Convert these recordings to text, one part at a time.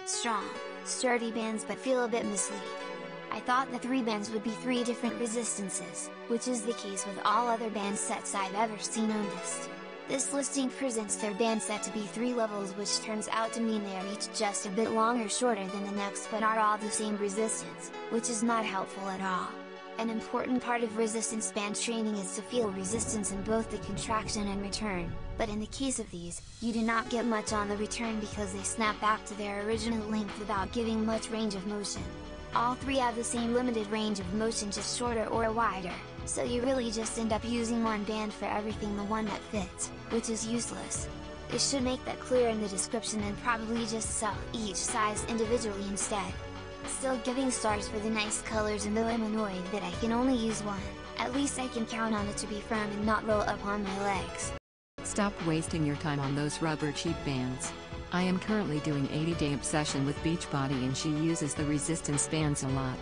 strong, sturdy bands but feel a bit mislead. I thought the 3 bands would be 3 different resistances, which is the case with all other band sets I've ever seen ownedused. This listing presents their band set to be 3 levels, which turns out to mean they are each just a bit longer shorter than the next but are all the same resistance, which is not helpful at all. An important part of resistance band training is to feel resistance in both the contraction and return, but in the case of these, you do not get much on the return because they snap back to their original length without giving much range of motion. All 3 have the same limited range of motion, just shorter or wider, so you really just end up using one band for everything, the one that fits, which is useless. They should make that clear in the description and probably just sell each size individually instead. Still giving stars for the nice colors, and though I'm annoyed that I can only use one, at least I can count on it to be firm and not roll up on my legs. Stop wasting your time on those rubber cheap bands. I am currently doing 80-day obsession with Beachbody and she uses the resistance bands a lot.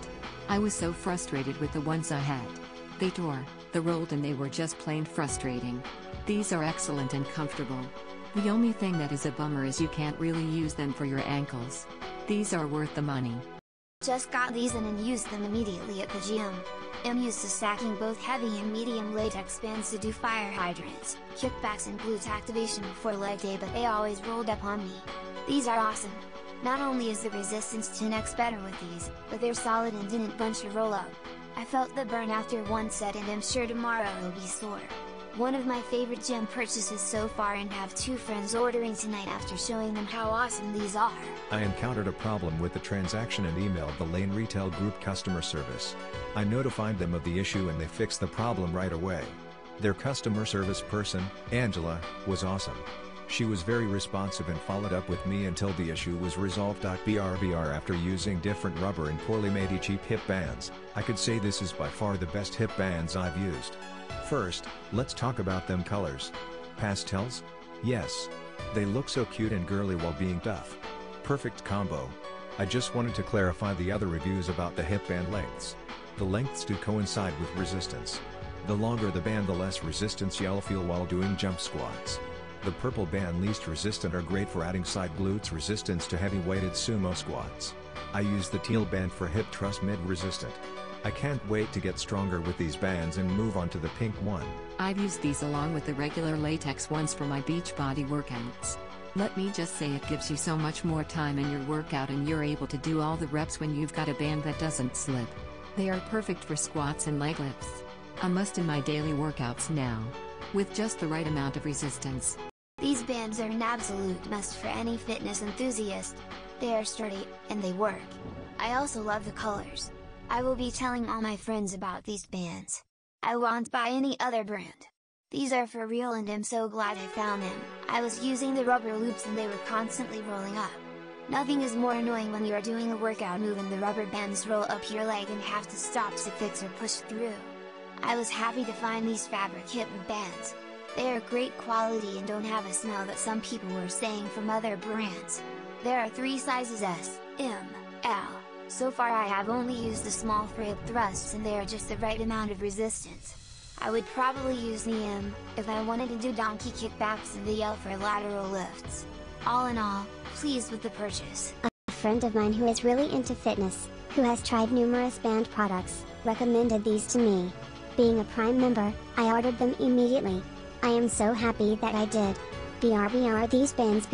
I was so frustrated with the ones I had. They tore, they rolled, and they were just plain frustrating. These are excellent and comfortable. The only thing that is a bummer is you can't really use them for your ankles. These are worth the money. Just got these in and used them immediately at the gym. I'm used to stacking both heavy and medium latex bands to do fire hydrants, kickbacks and glutes activation before leg day, but they always rolled up on me. These are awesome. Not only is the resistance 10x better with these, but they're solid and didn't bunch or roll up. I felt the burn after one set and I'm sure tomorrow will be sore. One of my favorite gym purchases so far, and have 2 friends ordering tonight after showing them how awesome these are. I encountered a problem with the transaction and emailed the Lane Retail Group customer service. I notified them of the issue and they fixed the problem right away. Their customer service person, Angela, was awesome. She was very responsive and followed up with me until the issue was resolved. After using different rubber and poorly made cheap hip bands, I could say this is by far the best hip bands I've used. First, let's talk about them colors. Pastels? Yes. They look so cute and girly while being tough. Perfect combo. I just wanted to clarify the other reviews about the hip band lengths. The lengths do coincide with resistance. The longer the band, the less resistance you'll feel while doing jump squats. The purple band least resistant are great for adding side glutes resistance to heavy weighted sumo squats. I use the teal band for hip thrust mid resistant. I can't wait to get stronger with these bands and move on to the pink one. I've used these along with the regular latex ones for my Beachbody workouts. Let me just say, it gives you so much more time in your workout and you're able to do all the reps when you've got a band that doesn't slip. They are perfect for squats and leg lifts. A must in my daily workouts now. With just the right amount of resistance. These bands are an absolute must for any fitness enthusiast. They are sturdy, and they work. I also love the colors. I will be telling all my friends about these bands. I won't buy any other brand. These are for real and I'm so glad I found them. I was using the rubber loops and they were constantly rolling up. Nothing is more annoying when you are doing a workout move and the rubber bands roll up your leg and have to stop to fix or push through. I was happy to find these fabric hip bands. They are great quality and don't have a smell that some people were saying from other brands. There are 3 sizes: S, M, L. So far I have only used the small for hip thrusts and they are just the right amount of resistance. I would probably use the M, if I wanted to do donkey kickbacks, and the L for lateral lifts. All in all, pleased with the purchase. A friend of mine who is really into fitness, who has tried numerous band products, recommended these to me. Being a Prime member, I ordered them immediately. I am so happy that I did. These bands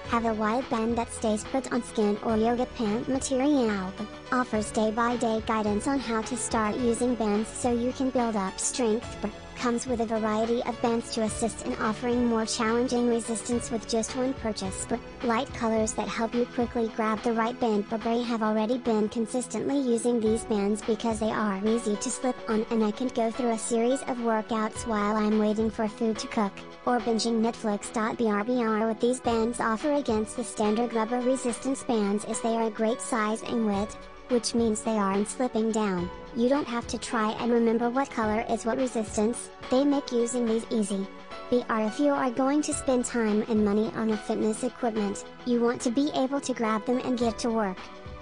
have a wide band that stays put on skin or yoga pant material. Offers day-by-day guidance on how to start using bands so you can build up strength. Comes with a variety of bands to assist in offering more challenging resistance with just one purchase. Light colors that help you quickly grab the right band. I have already been consistently using these bands because they are easy to slip on and I can go through a series of workouts while I'm waiting for food to cook, or binging Netflix. What these bands offer against the standard rubber resistance bands is they are a great size and width, which means they aren't slipping down. You don't have to try and remember what color is what resistance. They make using these easy. If you are going to spend time and money on a fitness equipment, you want to be able to grab them and get to work.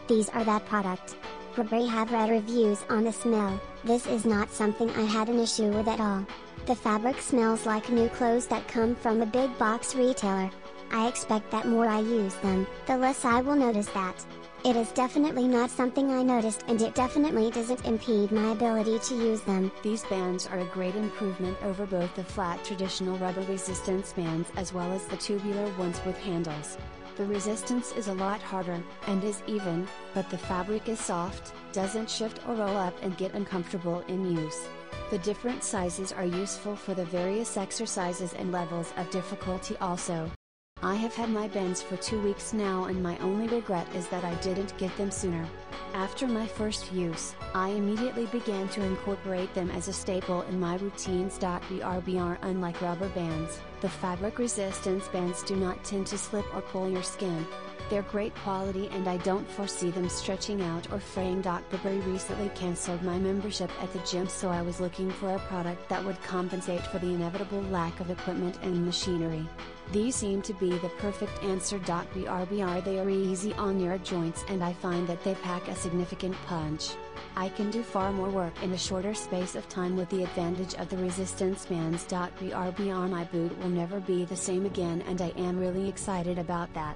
These are that product. I have read reviews on the smell. This is not something I had an issue with at all. The fabric smells like new clothes that come from a big box retailer. I expect that more I use them, the less I will notice that. It is definitely not something I noticed, and it definitely doesn't impede my ability to use them. These bands are a great improvement over both the flat traditional rubber resistance bands as well as the tubular ones with handles. The resistance is a lot harder, and is even, but the fabric is soft, doesn't shift or roll up and get uncomfortable in use. The different sizes are useful for the various exercises and levels of difficulty also. I have had my bands for 2 weeks now, and my only regret is that I didn't get them sooner. After my first use, I immediately began to incorporate them as a staple in my routines. Unlike rubber bands, the fabric resistance bands do not tend to slip or pull your skin. They're great quality and I don't foresee them stretching out or fraying. Burberry recently cancelled my membership at the gym, so I was looking for a product that would compensate for the inevitable lack of equipment and machinery. These seem to be the perfect answer. They are easy on your joints, and I find that they pack a significant punch. I can do far more work in a shorter space of time with the advantage of the resistance bands. My boot will never be the same again, and I am really excited about that.